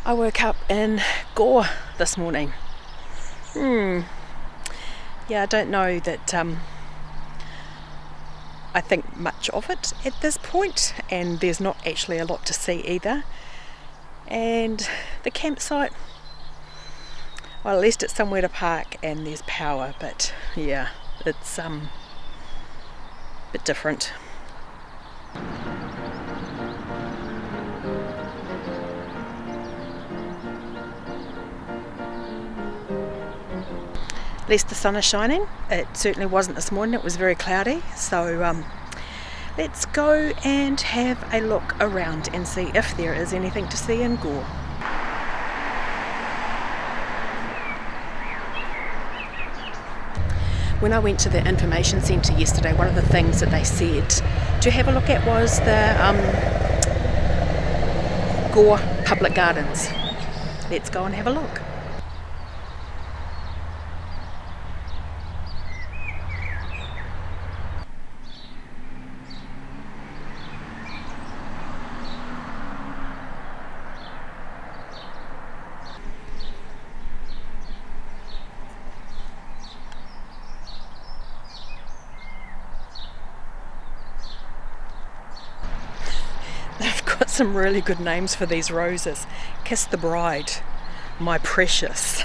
I woke up in Gore this morning. Yeah, I don't know that I think much of it at this point, and there's not actually a lot to see either. And the campsite, well, at least it's somewhere to park and there's power, but yeah, it's a bit different. At least the sun is shining. It certainly wasn't this morning, it was very cloudy, so let's go and have a look around and see if there is anything to see in Gore. When I went to the information centre yesterday, one of the things that they said to have a look at was the Gore Public Gardens. Let's go and have a look. They've got some really good names for these roses. Kiss the Bride, My Precious.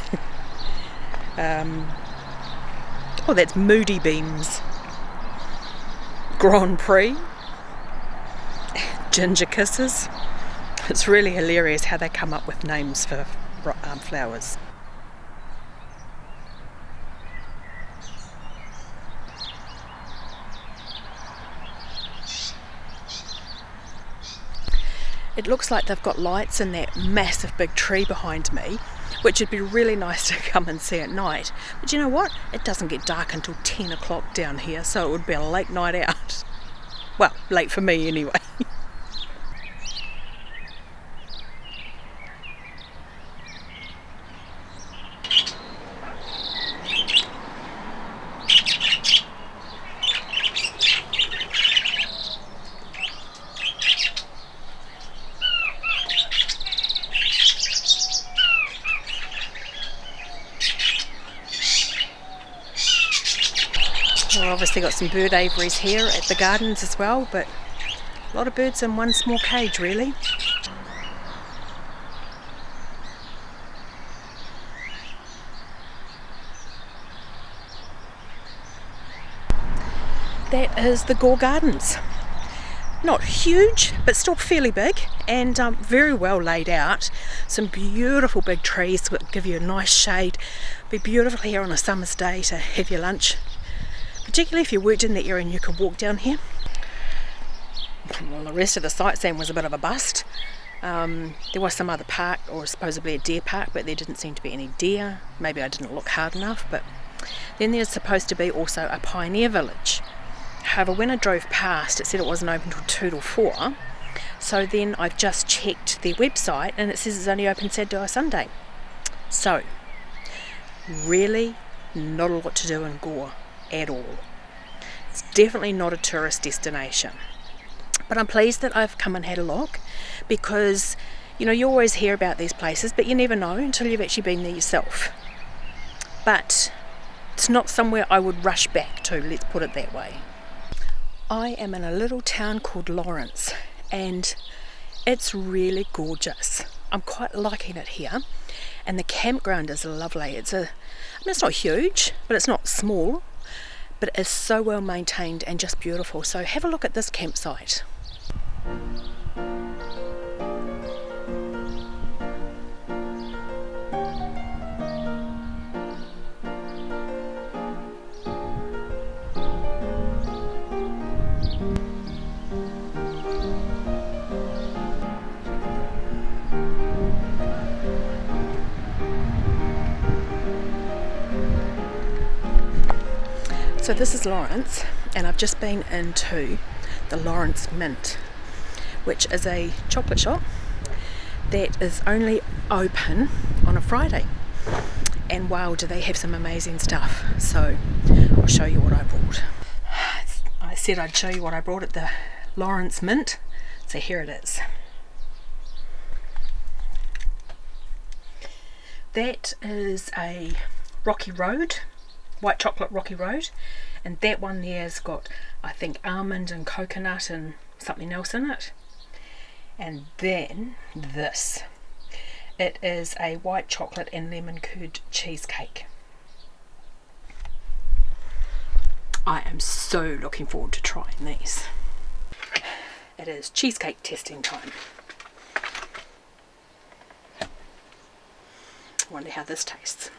Oh, that's Moody Beams. Grand Prix. Ginger Kisses. It's really hilarious how they come up with names for flowers. It looks like they've got lights in that massive big tree behind me, which would be really nice to come and see at night. But you know what? It doesn't get dark until 10 o'clock down here, so it would be a late night out. Well, late for me anyway. We've obviously got some bird aviaries here at the gardens as well, but a lot of birds in one small cage really. That is the Gore Gardens. Not huge, but still fairly big and very well laid out. Some beautiful big trees that give you a nice shade. Be beautiful here on a summer's day to have your lunch. Particularly if you worked in the area and you could walk down here. Well, the rest of the sightseeing was a bit of a bust. There was some other park, or supposedly a deer park, but there didn't seem to be any deer. Maybe I didn't look hard enough, but then there's supposed to be also a pioneer village. However, when I drove past, it said it wasn't open till 2 till 4. So then I've just checked their website and it says it's only open Saturday or Sunday. So, really not a lot to do in Gore at all. It's definitely not a tourist destination, but I'm pleased that I've come and had a look, because you know, you always hear about these places but you never know until you've actually been there yourself. But it's not somewhere I would rush back to, let's put it that way. I am in a little town called Lawrence and it's really gorgeous. I'm quite liking it here, and the campground is lovely. It's not huge, but it's not small. But it is so well maintained and just beautiful. So have a look at this campsite. So this is Lawrence, and I've just been into the Lawrence Mint, which is a chocolate shop that is only open on a Friday. And wow, do they have some amazing stuff. So I'll show you what I brought. I said I'd show you what I brought at the Lawrence Mint, so here it is. That is a rocky road, white chocolate rocky road, and that one there has got, I think, almond and coconut and something else in it. And then this, it is a white chocolate and lemon curd cheesecake. I am so looking forward to trying these. It is cheesecake testing time. I wonder how this tastes.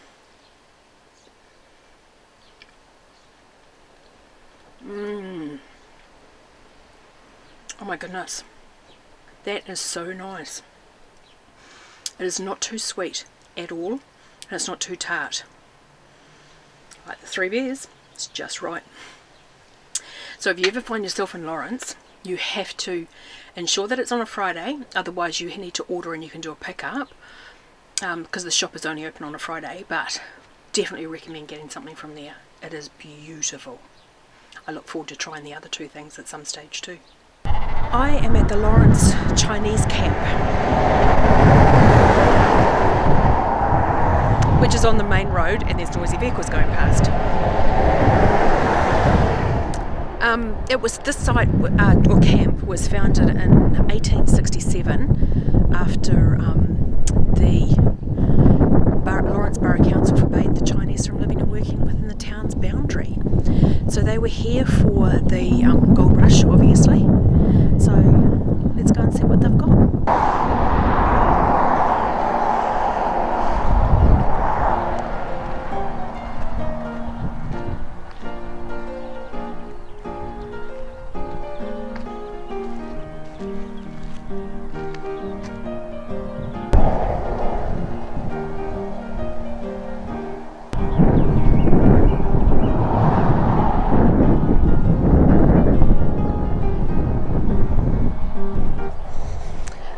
Oh my goodness, that is so nice. It is not too sweet at all, and it's not too tart. Like the Three Bears, it's just right. So if you ever find yourself in Lawrence, you have to ensure that it's on a Friday, otherwise you need to order and you can do a pick-up, because the shop is only open on a Friday, but definitely recommend getting something from there. It is beautiful. I look forward to trying the other two things at some stage too. I am at the Lawrence Chinese camp, which is on the main road, and there's noisy vehicles going past. This site or camp was founded in 1867 after the Lawrence Borough Council forbade the Chinese from living and working within the town's boundary. So they were here for the gold rush, obviously. So let's go and see what they've got.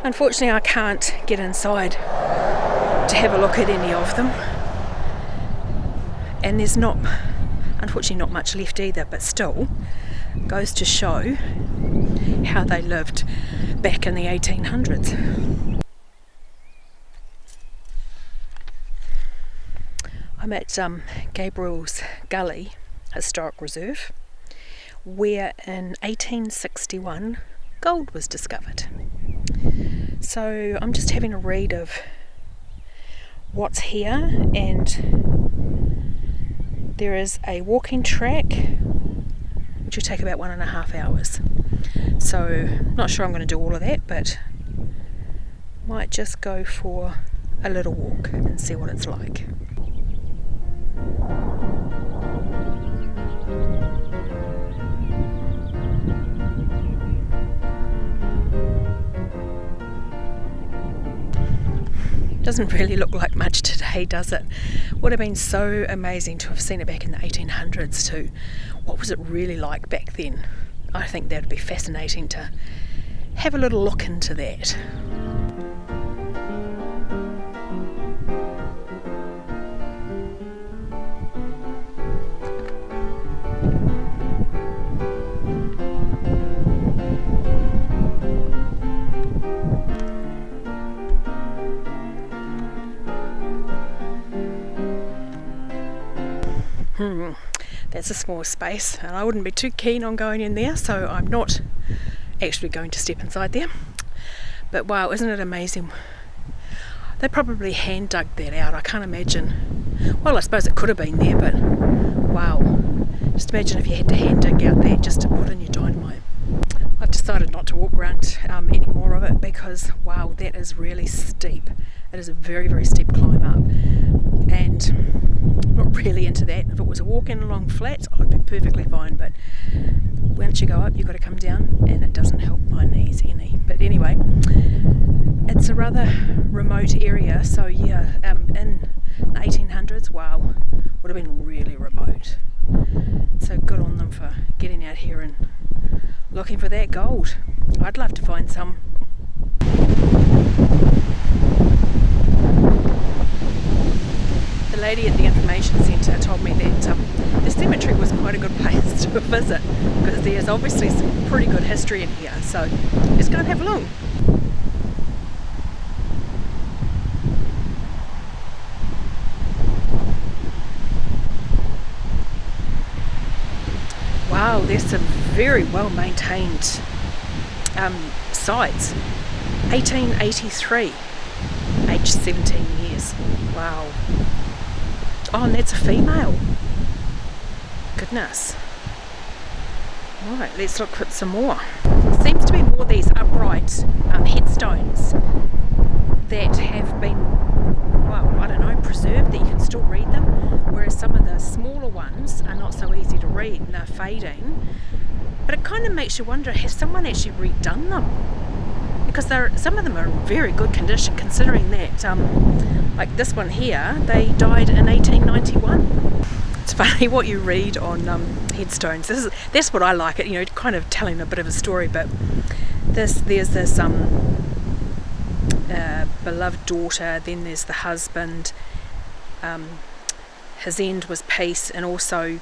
Unfortunately, I can't get inside to have a look at any of them, and there's unfortunately not much left either, but still goes to show how they lived back in the 1800s. I'm at Gabriels Gully Historic Reserve, where in 1861 gold was discovered. So I'm just having a read of what's here, and there is a walking track which will take about 1.5 hours. So not sure I'm going to do all of that, but might just go for a little walk and see what it's like. Doesn't really look like much today, does it? Would have been so amazing to have seen it back in the 1800s too. What was it really like back then? I think that would be fascinating to have a little look into that. That's a small space, and I wouldn't be too keen on going in there, so I'm not actually going to step inside there. But wow, isn't it amazing? They probably hand dug that out. I can't imagine. Well, I suppose it could have been there, but wow. Just imagine if you had to hand dig out there just to put in your dynamite. I've decided not to walk around any more of it because wow, that is really steep. It is a very, very steep climb up, and I'm not really into that. If it was a walking along flats, I'd be perfectly fine, but once you go up, you've got to come down, and it doesn't help my knees any. But anyway, it's a rather remote area, so yeah, in the 1800s, wow, would have been really remote. So good on them for getting out here and looking for that gold. I'd love to find some. The lady at the information centre told me that the cemetery was quite a good place to visit because there's obviously some pretty good history in here, so let's go and have a look. there's some very well maintained sites. 1883, aged 17 years. Wow. Oh, and that's a female. Goodness. Right, let's look at some more. There seems to be more of these upright headstones that have been, well, I don't know, preserved, that you can still read them, whereas some of the smaller ones are not so easy to read and they're fading. But it kind of makes you wonder, has someone actually redone them? Because some of them are in very good condition, considering that, like this one here, they died in 1891. It's funny what you read on headstones. That's what I like it, you know, kind of telling a bit of a story. But there's this beloved daughter, then there's the husband. His end was peace, and also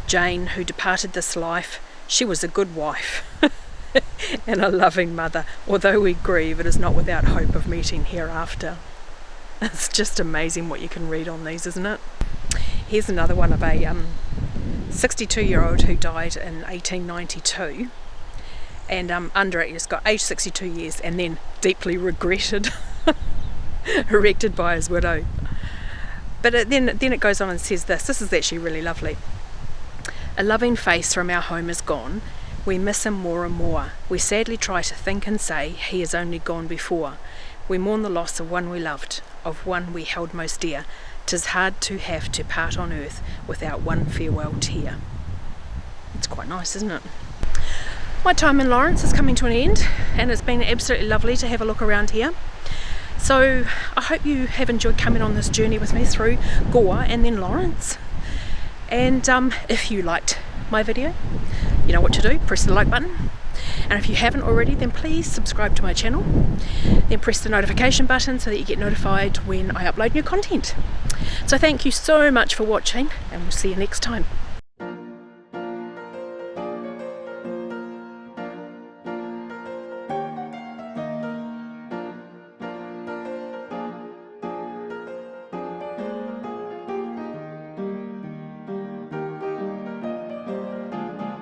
Jane, who departed this life. She was a good wife and a loving mother. Although we grieve, it is not without hope of meeting hereafter. It's just amazing what you can read on these, isn't it? Here's another one of a 62-year-old who died in 1892, and under it it's got age 62 years and then deeply regretted, erected by his widow. But then it goes on and says this is actually really lovely. A loving face from our home is gone. We miss him more and more. We sadly try to think and say he is only gone before. We mourn the loss of one we loved, of one we held most dear. 'Tis hard to have to part on earth without one farewell tear. It's quite nice, isn't it? My time in Lawrence is coming to an end, and it's been absolutely lovely to have a look around here. So I hope you have enjoyed coming on this journey with me through Gore and then Lawrence. And if you liked my video, you know what to do. Press the like button. And if you haven't already, then please subscribe to my channel. Then press the notification button so that you get notified when I upload new content. So thank you so much for watching, and we'll see you next time.